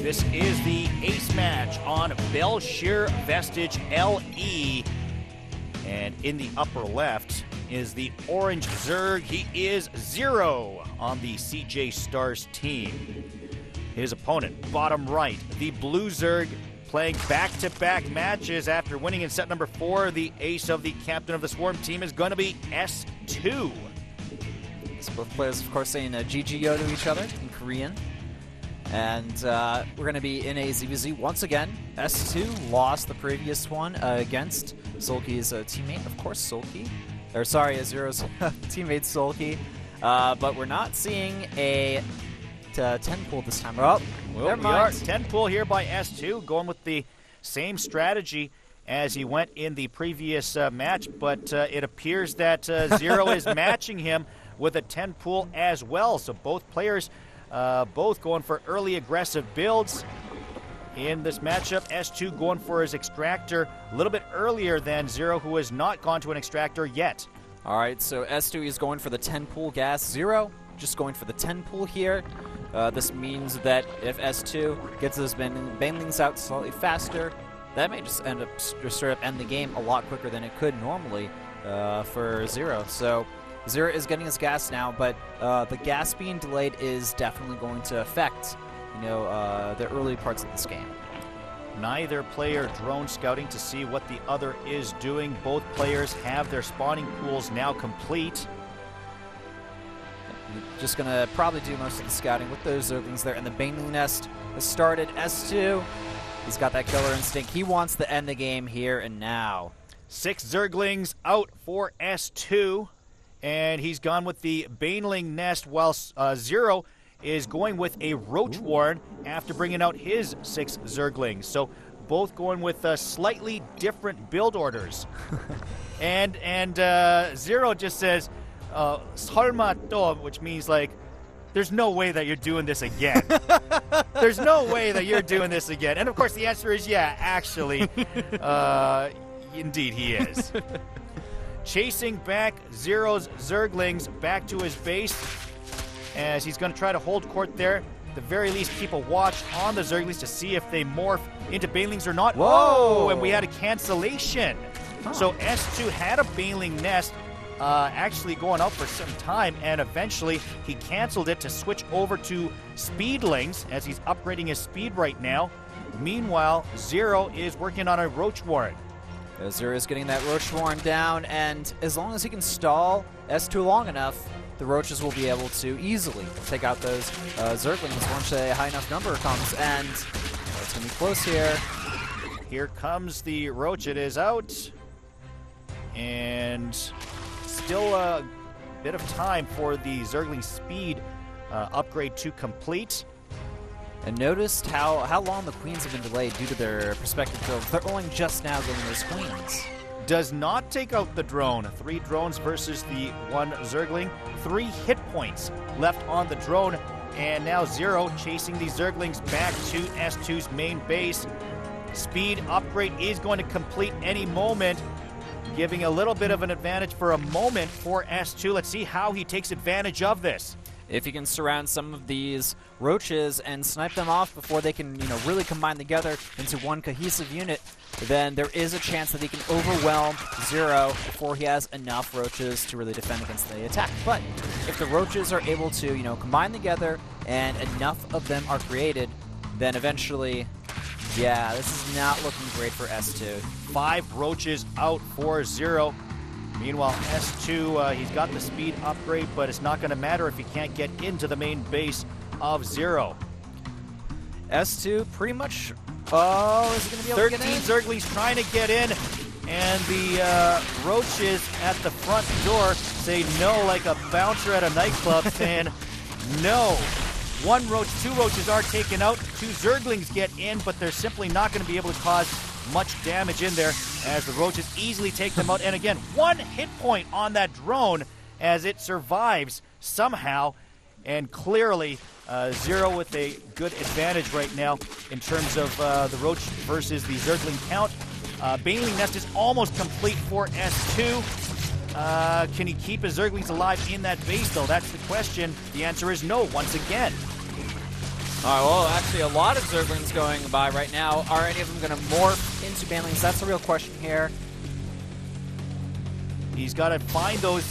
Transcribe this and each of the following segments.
This is the ace match on Bel'Shir Vestige LE. And in the upper left is the orange Zerg. He is 0 on the CJstars team. His opponent, bottom right, the blue Zerg, playing back-to-back matches after winning in set number 4. The ace of the captain of the Swarm team is going to be S2. So both players, of course, saying GGO to each other in Korean. And we're going to be in a ZVZ once again. S2 lost the previous one against Sulky's teammate, of course, Sulky. Or sorry, Zero's teammate, Sulky. But we're not seeing a 10 pool this time. Oh, well, we are 10 pool here by S2, going with the same strategy as he went in the previous match, but it appears that Zero is matching him with a 10 pool as well. So both players both going for early aggressive builds. In this matchup, S2 going for his extractor a little bit earlier than Zero, who has not gone to an extractor yet. All right, so S2 is going for the 10 pool gas. Zero just going for the 10 pool here. This means that if S2 gets those banelings out slightly faster, that may just end up straight up end the game a lot quicker than it could normally for Zero. So Zero is getting his gas now, but the gas being delayed is definitely going to affect, the early parts of this game. Neither player drone scouting to see what the other is doing. Both players have their spawning pools now complete. Just going to probably do most of the scouting with those Zerglings there. And the Baneling Nest has started. S2, he's got that killer instinct. He wants to end the game here and now. 6 Zerglings out for S2. And he's gone with the Baneling Nest, while Zero is going with a Roach Warren after bringing out his 6 Zerglings. So both going with slightly different build orders. and Zero just says, 설마 또, which means like, there's no way that you're doing this again. There's no way that you're doing this again. And of course the answer is yeah, actually, indeed he is. Chasing back Zero's Zerglings back to his base as he's going to try to hold court there. At the very least, keep a watch on the Zerglings to see if they morph into Banelings or not. Whoa! Oh, and we had a cancellation. Huh. So S2 had a Baneling Nest actually going out for some time, and eventually he canceled it to switch over to Speedlings as he's upgrading his speed right now. Meanwhile, Zero is working on a Roach Warren. Zero is getting that Roach Warren down, and as long as he can stall S2 long enough, the Roaches will be able to easily take out those Zerglings once a high enough number comes, and it's going to be close here. Here comes the Roach. It is out, and still a bit of time for the Zergling speed upgrade to complete. And noticed how long the Queens have been delayed due to their prospective builds. They're only just now getting those Queens. Does not take out the drone. 3 drones versus the 1 Zergling. 3 hit points left on the drone. And now Zero chasing these Zerglings back to S2's main base. Speed upgrade is going to complete any moment, giving a little bit of an advantage for a moment for S2. Let's see how he takes advantage of this. If he can surround some of these Roaches and snipe them off before they can, really combine together into one cohesive unit, then there is a chance that he can overwhelm Zero before he has enough Roaches to really defend against the attack. But if the Roaches are able to, combine together and enough of them are created, then eventually, yeah, this is not looking great for S2. 5 Roaches out for Zero. Meanwhile, S2, he's got the speed upgrade, but it's not going to matter if he can't get into the main base of Zero. S2 pretty much, is he going to be able to get in? 13 Zerglings trying to get in, and the Roaches at the front door say no like a bouncer at a nightclub, saying no. 1 Roach, 2 Roaches are taken out, 2 Zerglings get in, but they're simply not going to be able to cause much damage in there as the Roaches easily take them out. And again, 1 hit point on that drone as it survives somehow. And clearly, Zero with a good advantage right now in terms of the Roach versus the Zergling count. Baneling Nest is almost complete for S2. Can he keep his Zerglings alive in that base, though? That's the question. The answer is no, once again. Alright, well, actually a lot of Zerglings going by right now. Are any of them going to morph into Banelings? That's the real question here. He's got to find those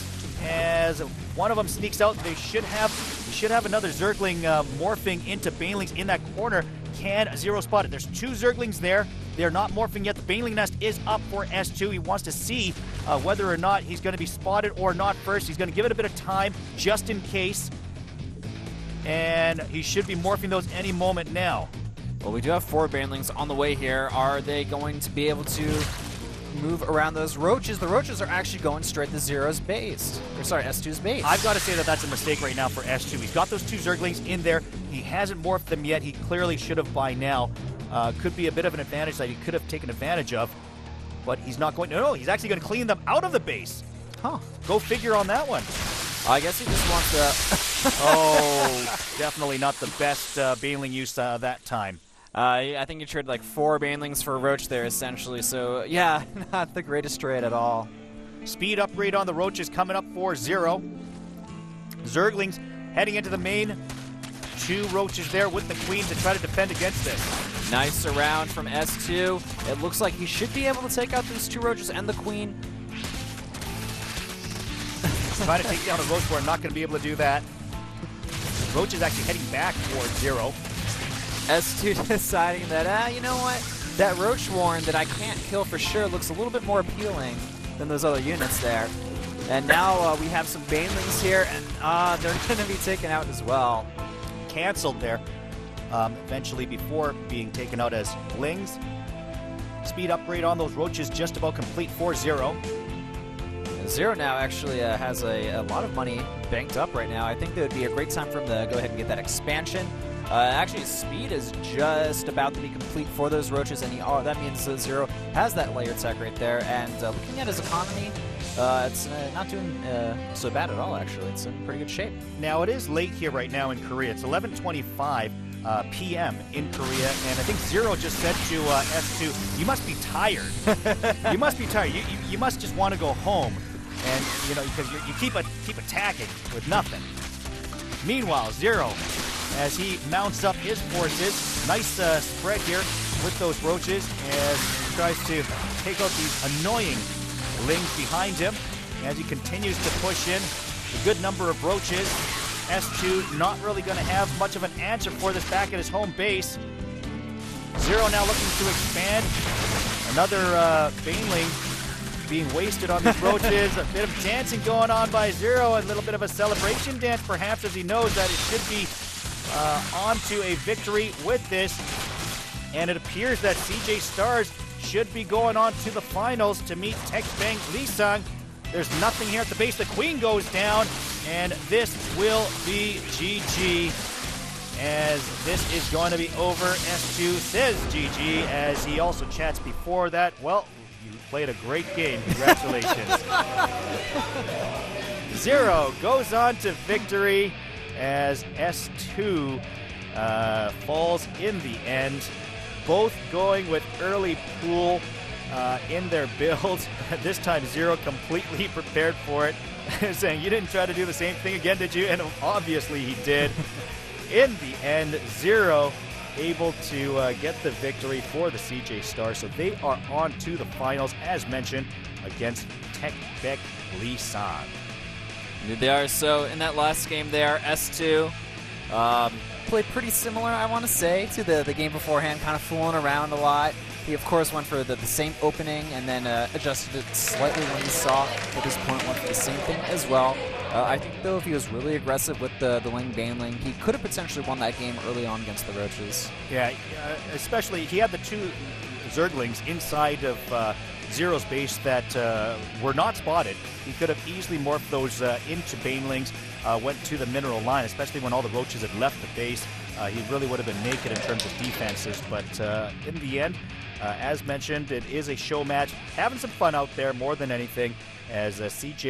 as one of them sneaks out. They should have another Zergling morphing into Banelings in that corner. Can Zero spot it? There's 2 Zerglings there. They're not morphing yet. The Baneling nest is up for S2. He wants to see whether or not he's going to be spotted or not first. He's going to give it a bit of time just in case. And he should be morphing those any moment now. Well, we do have 4 Banelings on the way here. Are they going to be able to move around those Roaches? The Roaches are actually going straight to Zero's base. Or sorry, S2's base. I've got to say that that's a mistake right now for S2. He's got those 2 Zerglings in there. He hasn't morphed them yet. He clearly should have by now. Could be a bit of an advantage that he could have taken advantage of. But he's not going to. No, he's actually going to clean them out of the base. Huh. Go figure on that one. I guess he just wants to... Oh, definitely not the best Baneling use that time. I think you traded like 4 Banelings for a Roach there, essentially. So, yeah, not the greatest trade at all. Speed upgrade on the Roaches coming up for 0. Zerglings heading into the main. 2 Roaches there with the Queen to try to defend against this. Nice surround from S2. It looks like he should be able to take out these 2 Roaches and the Queen. Trying to take down a Roach Warren, not going to be able to do that. Roach is actually heading back towards 0. S2 deciding that, you know what? That Roach Warren that I can't kill for sure looks a little bit more appealing than those other units there. And now we have some Banelings here, and they're going to be taken out as well. Cancelled there, eventually before being taken out as Lings. Speed upgrade on those Roaches just about complete for 0. Zero now actually has a lot of money banked up right now. I think that would be a great time for him to go ahead and get that expansion. Actually, his speed is just about to be complete for those Roaches, and that means Zero has that layer tech right there. And looking at his economy, it's not doing so bad at all, actually. It's in pretty good shape. Now, it is late here right now in Korea. It's 11:25 p.m. in Korea, and I think Zero just said to S2, "You must be tired. You must be tired. You must just want to go home." And, you know, because you keep attacking with nothing. Meanwhile, Zero, as he mounts up his forces, nice spread here with those Roaches as he tries to take out these annoying Lings behind him. As he continues to push in a good number of Roaches, S2 not really going to have much of an answer for this back at his home base. Zero now looking to expand. Another Baneling being wasted on these Roaches. A bit of dancing going on by Zero. A little bit of a celebration dance, perhaps, as he knows that it should be on to a victory with this. And it appears that CJstars should be going on to the finals to meet Techbang Lisang. There's nothing here at the base. The Queen goes down, and this will be GG. As this is going to be over, S2 says GG, as he also chats before that. Well, you played a great game. Congratulations. Zero goes on to victory as S2 falls in the end. Both going with early pool in their builds. This time Zero completely prepared for it, saying, "You didn't try to do the same thing again, did you?" And obviously he did. In the end, Zero able to get the victory for the CJstars. So they are on to the finals, as mentioned, against Techbang Lisang. They are. So in that last game there, S2 played pretty similar, I want to say, to the game beforehand, kind of fooling around a lot. He, of course, went for the same opening and then adjusted it slightly when he saw that his opponent went for the same thing as well. I think, though, if he was really aggressive with the Ling Baneling, he could have potentially won that game early on against the Roaches. Yeah, especially he had the 2 Zerglings inside of Zero's base that were not spotted. He could have easily morphed those into Banelings, went to the mineral line, especially when all the Roaches had left the base. He really would have been naked in terms of defenses, but in the end, as mentioned, it is a show match. Having some fun out there more than anything as CJ